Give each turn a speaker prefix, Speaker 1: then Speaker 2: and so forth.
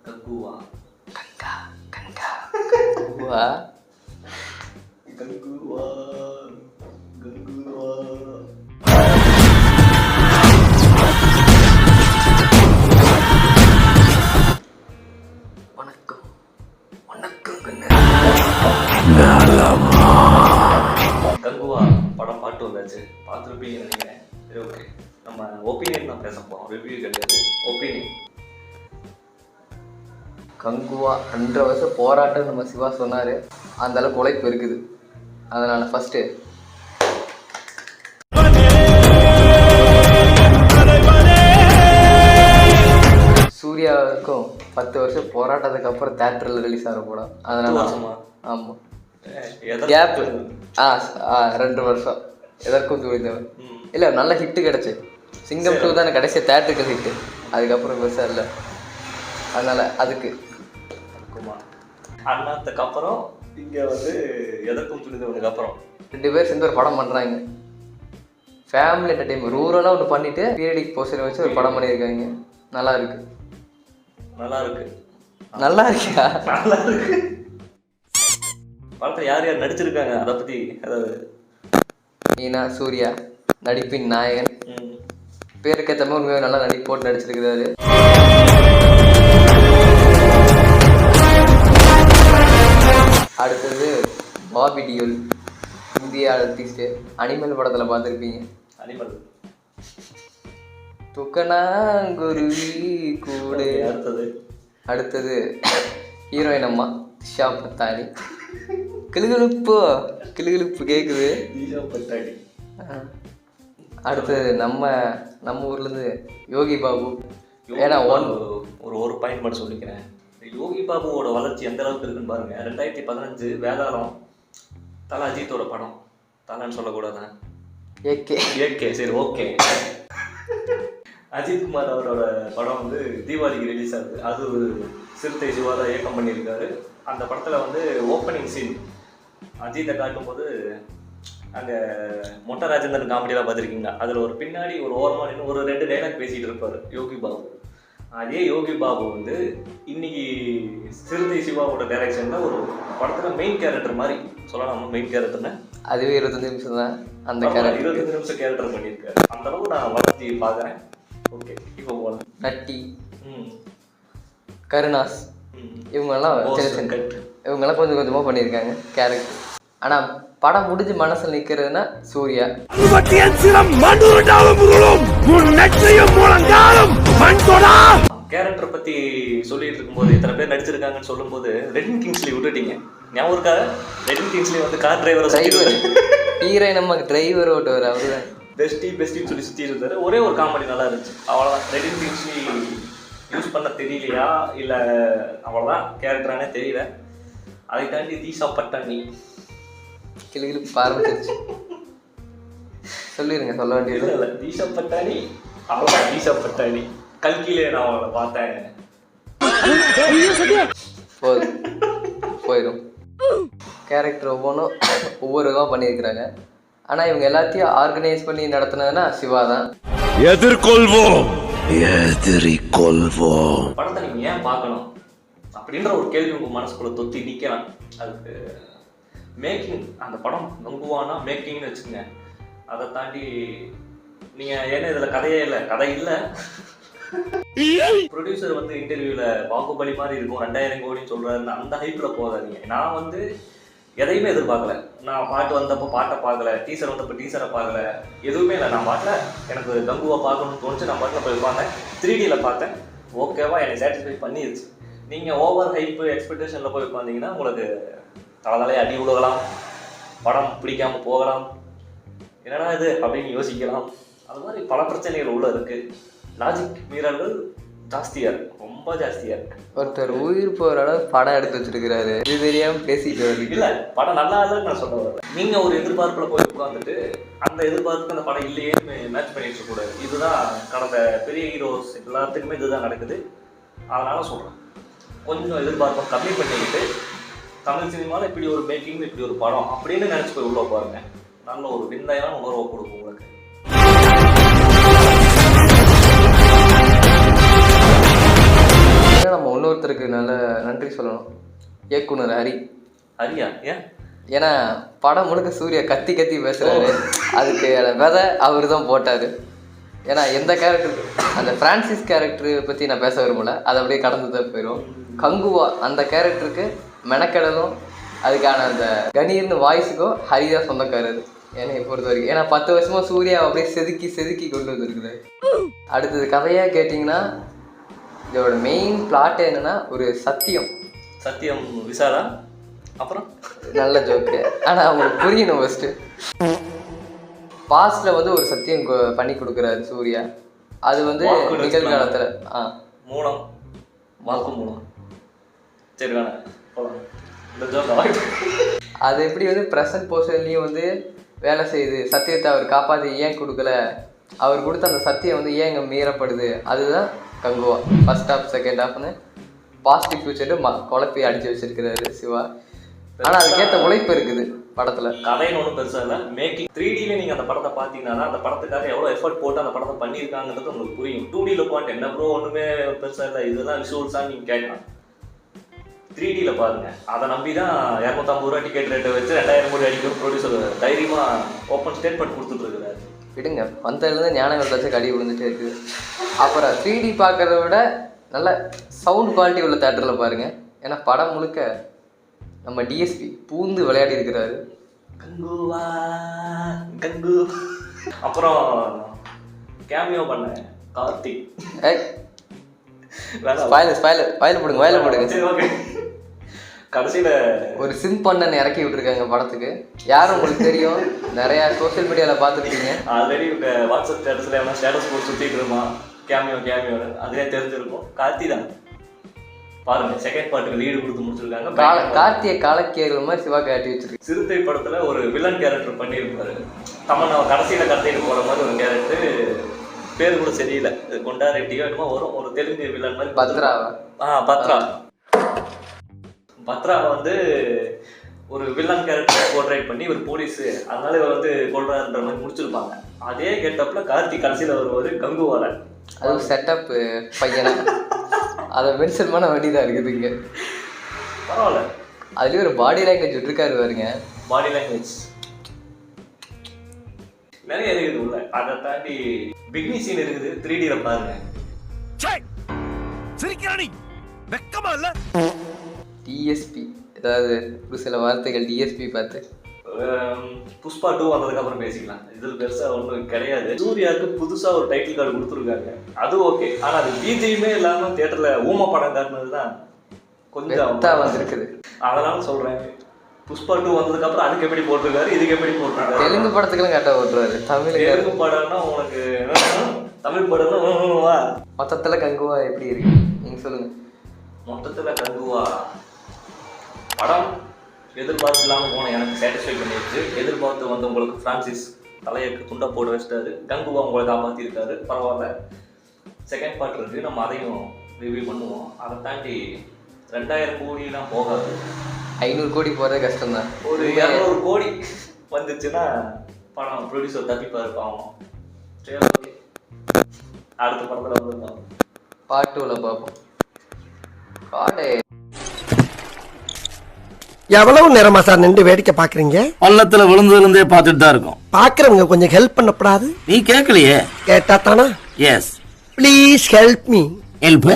Speaker 1: கங்குவா
Speaker 2: கங்கா கங்கா கங்குவா
Speaker 1: கங்குவா கங்குவா.
Speaker 2: வணக்கம் வணக்கம்
Speaker 1: கங்குவா படம் பாட்டு வந்தாச்சு, பார்த்துருப்பீங்கன்னு நினைக்கிறேன். சரி, ஓகே, நம்ம ஒப்பீனியன் தான் பேச போகிறோம், ரிவ்யூ கிடையாது, ஒப்பீனியன்.
Speaker 2: கங்குவா 2 வருஷம் போராட்டம் நம்ம சிவா சொன்னார். அந்த அளவுக்கு உழைப்பு இருக்குது. அதனால் ஃபஸ்ட்டு சூர்யாவுக்கும் 10 வருஷம் போராட்டத்துக்கு அப்புறம் தேட்டரில் ரிலீஸ் ஆகிற படம். அதனால் ஆமாம் கேப்பு 2 வருஷம் எதற்கும் துணிந்தவன் இல்லை, நல்ல ஹிட்டு கிடச்சி. சிங்கம் 2 தானே கடைசி தேட்டருக்கு ஹிட்டு, அதுக்கப்புறம் பெருசாக இல்லை. அதனால் அதுக்கு
Speaker 1: அண்ணாத்துக்கு அப்புறம் இங்கே வந்து எதற்கும் துணிந்தவனுக்கு அப்புறம்
Speaker 2: 2 பேர் சேர்ந்து ஒரு படம் பண்ணுறாங்க. ஃபேமிலி என்டர்டைன்மெண்ட் ரூரலாக ஒன்று பண்ணிவிட்டு பீரியடிக் போஸ்டரை வச்சு ஒரு படம் பண்ணியிருக்காங்க. நல்லா இருக்கு.
Speaker 1: நல்லா இருக்கு.
Speaker 2: நல்லா இருக்கியா?
Speaker 1: நல்லா இருக்கு. படத்தில் யார் யார் நடிச்சிருக்காங்க அதை பற்றி அதாவது
Speaker 2: மீனா சூர்யா நடிப்பின் நாயகன். பேருக்கேற்ற மாதிரி உண்மையாக நல்லா போட்டு நடிச்சிருக்கிறாரு. அடுத்தது Bobby Deol, India artist. Animal படத்தில் பார்த்துருப்பீங்க.
Speaker 1: அனிமல்
Speaker 2: துக்கனாங்குருவி கூடு. அடுத்தது ஹீரோயின் அம்மா திஷா பத்தானி. கிளுகிழுப்பு கேட்குது.
Speaker 1: திஷா பத்தானி.
Speaker 2: அடுத்தது நம்ம ஊர்லேருந்து யோகி பாபு. ஏன்னா
Speaker 1: ஒரு பாயிண்ட் மட்டும் சொல்லிக்கிறேன். யோகி பாபுவோட வளர்ச்சி எந்த அளவுக்கு இருக்குன்னு பாருங்க. 2015 வேதாளம் தலை அஜித்தோட படம். தலைன்னு சொல்லக்கூடாதான், ஏகே சரி ஓகே. அஜித் குமார் அவரோட படம் வந்து தீபாவளிக்கு ரிலீஸ் ஆகுது. அது ஒரு சிறுத்தை சிவாதா இயக்கம் பண்ணியிருக்காரு. அந்த படத்தில் வந்து ஓப்பனிங் சீன் அஜித்தை காட்டும்போது அங்கே மொட்டை ராஜேந்திரன் காமெடியெலாம் பார்த்துருக்கீங்களா? அதில் ஒரு பின்னாடி ஒரு ஓரமாக நின்று ஒரு 2 டைலாக் பேசிகிட்டு இருப்பார் யோகி பாபு. அதே யோகி பாபு வந்து இன்னைக்கு சிறுத்தை சிவாவோட டைரக்ஷனில் ஒரு படத்தில் மெயின் கேரக்டர் மாதிரி சொல்லலாம். மெயின் கேரக்டர்னு
Speaker 2: அதுவே 25 நிமிஷம் தான். அந்த கேரக்டர்
Speaker 1: 25 நிமிஷம் கேரக்டர் பண்ணியிருக்காரு. அந்த அளவுக்கு நான் வளர்ச்சி பார்க்குறேன். ஓகே, இப்போ போகலாம்.
Speaker 2: நட்டி, கருணாஸ், இவங்கெல்லாம் இவங்கெல்லாம் கொஞ்சம் கொஞ்சமாக பண்ணியிருக்காங்க கேரக்டர். ஆனால் படம் முடிஞ்சு மனசில் நிற்கிறதுனா சூர்யா.
Speaker 1: கேரக்டர் பற்றி சொல்லிட்டு இருக்கும்போது இத்தனை பேர் நடிச்சிருக்காங்கன்னு சொல்லும்போது ரெடின் கிங்ஸ்லி விட்டுட்டீங்க. ஞாபகம் இருக்கா? ரெடின் கிங்ஸ்லி வந்து கார் டிரைவர்
Speaker 2: ஹீரோயின் நமக்கு டிரைவர் ஓட்டுவார். அவரு தான்
Speaker 1: பெஸ்டின்னு சொல்லி சுற்றி இருந்தார். ஒரே ஒரு காமெடி நல்லா இருந்துச்சு, அவ்வளோதான். ரெடின் கிங்ஸ்லி யூஸ் பண்ண தெரியலையா இல்லை அவ்வளோதான் கேரக்டரானே தெரியல. அதை தாண்டி தீஷா பட்டானி
Speaker 2: கிளிகிழிப்பு ஆரம்பிச்சிருச்சு. சொல்லிடுங்க, சொல்ல வேண்டியது
Speaker 1: இல்லை. தீஷா பட்டானி அவ்வளோதான். தீஷா பட்டானி கல்கிலே நான் அவளை பார்த்தேன்.
Speaker 2: போயிடும். கேரக்டர் ஒவ்வொன்றும் ஒவ்வொரு இதாக பண்ணியிருக்கிறாங்க. ஆனால் இவங்க எல்லாத்தையும் ஆர்கனைஸ் பண்ணி நடத்துனதுன்னா சிவா தான்.
Speaker 3: எதிர்கொள்வோம்.
Speaker 1: படத்தை நீங்கள் ஏன் பார்க்கணும் அப்படின்ற ஒரு கேள்வி உங்கள் மனசுக்குள்ள தொத்தி நிற்கலாம். அதுக்கு மேக்கிங், அந்த படம் நம்புவானா மேக்கிங்னு வச்சுக்கோங்க. அதை தாண்டி நீங்கள் ஏன்னா இதில் கதையே இல்லை, கதை இல்லை. ப்ரொடியூசர் வந்து இன்டர்வியூவில் பாகுபலி மாதிரி இருக்கும் 2000 கோடின்னு சொல்கிறாருன்னு அந்த ஹைப்பில் போகாதீங்க. நான் வந்து எதையுமே எதிர்பார்க்கல. நான் பாட்டு வந்தப்போ பாட்டை பார்க்கல, டீசர் வந்தப்போ டீசரை பார்க்கல, எதுவுமே இல்லை. நான் பாட்டில் எனக்கு கங்குவா பார்க்கணும்னு தோணுச்சு. நான் பாட்டில் போய் பார்த்தேன், 3Dயில் பார்த்தேன். ஓகேவா, என்னை சாட்டிஸ்ஃபை பண்ணிடுச்சு. நீங்கள் ஓவர் ஹைப்பு எக்ஸ்பெக்டேஷனில் போய் உட்காந்திங்கன்னா உங்களுக்கு தலையை அடி விழுகலாம், படம் பிடிக்காமல் போகலாம், என்னடா இது அப்படின்னு யோசிக்கலாம். அது மாதிரி பல பிரச்சனைகள் உள்ள இருக்குது. லாஜிக் மீறல்கள் ஜாஸ்தியாக இருக்கு, ரொம்ப ஜாஸ்தியாக இருக்கு.
Speaker 2: ஒருத்தர் உயிர் போகிற அளவு படம் எடுத்து வச்சிருக்கிறாரு, இது தெரியாமல் பேசிட்டு வருது.
Speaker 1: இல்லை, படம் நல்லா இல்லைன்னு நான் சொல்ல வரேன். நீங்கள் ஒரு எதிர்பார்ப்பில் போய் உட்காந்துட்டு அந்த எதிர்பார்ப்புக்கு அந்த படம் இல்லையேன்னு மேட்ச் பண்ணிட்டு இருக்கக்கூடாது. இதுதான் கடந்த பெரிய ஹீரோஸ் எல்லாத்துக்குமே இதுதான் நடக்குது. அதனால் சொல்கிறேன், கொஞ்சம் எதிர்பார்ப்பை கம்மி பண்ணிக்கிட்டு தமிழ் சினிமாவில் இப்படி ஒரு மேக்கிங், இப்படி ஒரு படம் அப்படின்னு நினச்சி போய் உள்ள பாருங்க. நல்ல ஒரு விந்தையான உணர்வை கொடுக்கும் உங்களுக்கு.
Speaker 2: நம்ம இன்னொருத்தருக்கு சொல்லணும், இயக்குனர் ஹரி.
Speaker 1: ஹரியா? ஏன்?
Speaker 2: ஏன்னா படம் முழுக்க சூர்யா கத்தி கத்தி பேசுகிறாரு, அதுக்கு விதை அவர் தான் போட்டார். ஏன்னா எந்த கேரக்டர், அந்த ஃப்ரான்சிஸ் கேரக்டரு பற்றி நான் பேச விரும்பல, அதை அப்படியே கடந்து தான் போயிடும். கங்குவா அந்த கேரக்டருக்கு மெனக்கெடலும் அதுக்கான அந்த கணீர்னு வாய்ஸுக்கோ ஹரி தான் சொந்தக்காரர் என்னை பொறுத்த வரைக்கும். ஏன்னா 10 வருஷமா சூர்யா அப்படியே செதுக்கி செதுக்கி கொண்டு வந்துருக்குது. அடுத்தது கதையாக கேட்டிங்கன்னா இதோட மெயின் பிளாட் என்னன்னா ஒரு சத்தியம்
Speaker 1: விசாலா. அப்புறம்
Speaker 2: நல்ல ஜோக்கு, ஆனால் அவங்களுக்கு புரியணும். ஃபஸ்ட்டு பாஸ்டில் வந்து ஒரு சத்தியம் பண்ணி கொடுக்குறாரு சூர்யா. அது வந்து நிகழ்காலத்தில்
Speaker 1: மூலம் சரி வேணாம்.
Speaker 2: அது எப்படி வந்து ப்ரெசன்ட் போர்ஷன்லேயும் வந்து வேலை செய்யுது. சத்தியத்தை அவர் காப்பாற்றி ஏன் கொடுக்கல, அவர் கொடுத்த அந்த சத்தியம் வந்து ஏன் இங்கே மீறப்படுது, அதுதான் கங்குவா. ஃபர்ஸ்ட் ஹாஃப் செகண்ட் ஹாஃப்னு பாசிட்டிவ் ஃபியூச்சர் குழப்பி அடிச்சு வச்சிருக்கிறாரு சிவா. ஆனால் அதுக்கேற்ற உழைப்பு இருக்குது படத்தில்.
Speaker 1: கதைன்னு ஒன்றும் பெருசாக இல்லை, மேக்கிங் 3Dல நீங்கள் அந்த படத்தை பார்த்தீங்கன்னா அந்த படத்துக்காக எவ்வளோ எஃபர்ட் போட்டு அந்த படத்தை பண்ணியிருக்காங்கிறது உங்களுக்கு புரியும். 2Dல உட்காந்து என்ன ப்ரோ ஒன்றுமே பெருசாக இல்லை, இதுதான் விஷுவல்ஸாக நீங்கள் கேட்கலாம். 3Dல பாருங்க, அதை நம்பி தான் 250 ரூபா டிக்கெட் ரேட்டை வச்சு 2000 கோடி அடிக்கும் ப்ரொடியூசர் தைரியமாக ஓப்பன் ஸ்டேட்மெண்ட் கொடுத்துட்ருக்குறாரு.
Speaker 2: விடுங்க, வந்ததுலேருந்து ஞானங்கள் வச்சு கடி விழுந்துட்டே இருக்குது. அப்புறம் 3D பார்க்குறத விட நல்ல சவுண்ட் குவாலிட்டி உள்ள தேட்டரில் பாருங்கள். ஏன்னா படம் முழுக்க நம்ம டிஎஸ்பி பூந்து விளையாடி இருக்கிறாரு.
Speaker 1: கங்கு அப்புறம் கேமியோ பண்ண கார்த்திக்.
Speaker 2: வயல போடுங்க.
Speaker 1: சரி ஓகே. கடைசியில்
Speaker 2: ஒரு சிம்பண்ணன் இறக்கி விட்டுருக்காங்க படத்துக்கு. யாரும் உங்களுக்கு தெரியும், நிறையா சோசியல் மீடியாவில் பார்த்துருக்கீங்க.
Speaker 1: ஆல்ரெடி வாட்ஸ்அப் ஸ்டேட்டஸில் எவ்வளோ ஸ்டேட்டஸ் போட்டு சுற்றிட்டு இருப்பான் கேமியோ அதுவே தெரிஞ்சிருக்கும். கார்த்தி தான் பாருங்க, செகண்ட் பார்ட்டுக்கு லீடு கொடுத்து முடிச்சிருக்காங்க.
Speaker 2: கார்த்தியை காலக்கேறுற மாதிரி சிவா காட்டி வச்சிருக்கு.
Speaker 1: சிறுத்தை படத்துல ஒரு வில்லன் கேரக்டர் பண்ணியிருப்பாரு தமன்னா, கடைசியில கடத்திட்டு போற மாதிரி ஒரு கேரக்டர், பேர் கூட சரியில்லை, கொண்டா ரெட்டியோ என்னமோ வரும், ஒரு தெலுங்கு வில்லன் மாதிரி. பத்ராவை வந்து ஒரு வில்லன் கேரக்டர் போர்ட்ரேட் பண்ணி ஒரு போலீஸ், அதனால இவர் வந்து கொள்றாருன்ற மாதிரி முடிச்சிருப்பாங்க. அதே கெட்டப்ல கார்த்தி கடைசியில வருவாரு கங்குவார.
Speaker 2: அது செட்டப் பையனா, அதை மென்ஷன் பண்ண வேண்டியதாக இருக்குது இங்கே.
Speaker 1: பரவாயில்ல,
Speaker 2: அதுலேயும் ஒரு பாடி லாங்குவேஜ் விட்டுருக்காரு பாருங்க.
Speaker 1: பாடி லாங்குவேஜ் நிறைய இருக்குது உள்ள. அதை தாண்டி பிக்னி சீன் இருக்குது 3Dல பாருங்க.
Speaker 2: டிஎஸ்பி ஏதாவது ஒரு சில வார்த்தைகள் டிஎஸ்பி பார்த்து.
Speaker 1: புஷ்பா 2 வந்ததுக்கு அப்புறம் பேசிக்கலாம், இதில் பெருசா ஒன்றும் கிடையாது. சூர்யாவுக்கு புதுசா ஒரு டைட்டில் கார்டு கொடுத்துருக்காங்க, அது ஓகே. ஆனா அது பிஜியுமே இல்லாம தியேட்டர்ல ஊம படம் காட்டினதுதான் கொஞ்சம்
Speaker 2: வந்திருக்குது.
Speaker 1: அதனால சொல்றேன், புஷ்பா 2 வந்ததுக்கு அப்புறம் அதுக்கு எப்படி போட்டிருக்காரு, இதுக்கு எப்படி போட்டிருக்காரு.
Speaker 2: தெலுங்கு படத்துக்குலாம் கரெக்டாக ஓட்டுறாரு.
Speaker 1: தெலுங்கு படம்னா உங்களுக்கு தமிழ் படம்னா
Speaker 2: மொத்தத்தில் கங்குவா எப்படி இருக்கு நீங்க சொல்லுங்க.
Speaker 1: மொத்தத்துல கங்குவா படம் எதிர்பார்த்து இல்லாமல் போன எனக்கு சாட்டிஸ்ஃபை பண்ணிடுச்சு. எதிர்பார்த்து வந்து உங்களுக்கு ஃப்ரான்சிஸ் தலையக்கு துண்டை போட்டு வச்சிட்டாரு, கங்குவா உங்களை காப்பாற்றிருக்காரு, பரவாயில்ல. செகண்ட் பார்ட் இருக்குது, நம்ம அதையும் ரிவ்யூ பண்ணுவோம். அதை தாண்டி 2000 கோடிலாம் போகாது,
Speaker 2: 500 கோடி போகிறதே கஷ்டம்தான்.
Speaker 1: ஒரு 200 கோடி வந்துச்சுன்னா படம் ப்ரொடியூசர் தப்பிப்பாரு பாவம். சரி ஓகே, அடுத்த படத்தில் வந்துருக்கோம்,
Speaker 2: பார்ட் 2ல பார்ப்போம். காடே
Speaker 4: எவ்வளவு நேரமா சார் நின்று வேடிக்கை பாக்குறீங்க?
Speaker 5: பள்ளத்துல விழுந்ததுலேருந்தே பார்த்துட்டு தான் இருக்கோம்.
Speaker 4: பாக்குறவங்க கொஞ்சம் ஹெல்ப் பண்ணப்படாது?
Speaker 5: நீ கேட்கலையே.
Speaker 4: கேட்டா தானா?
Speaker 5: Yes
Speaker 4: please help me.
Speaker 5: Help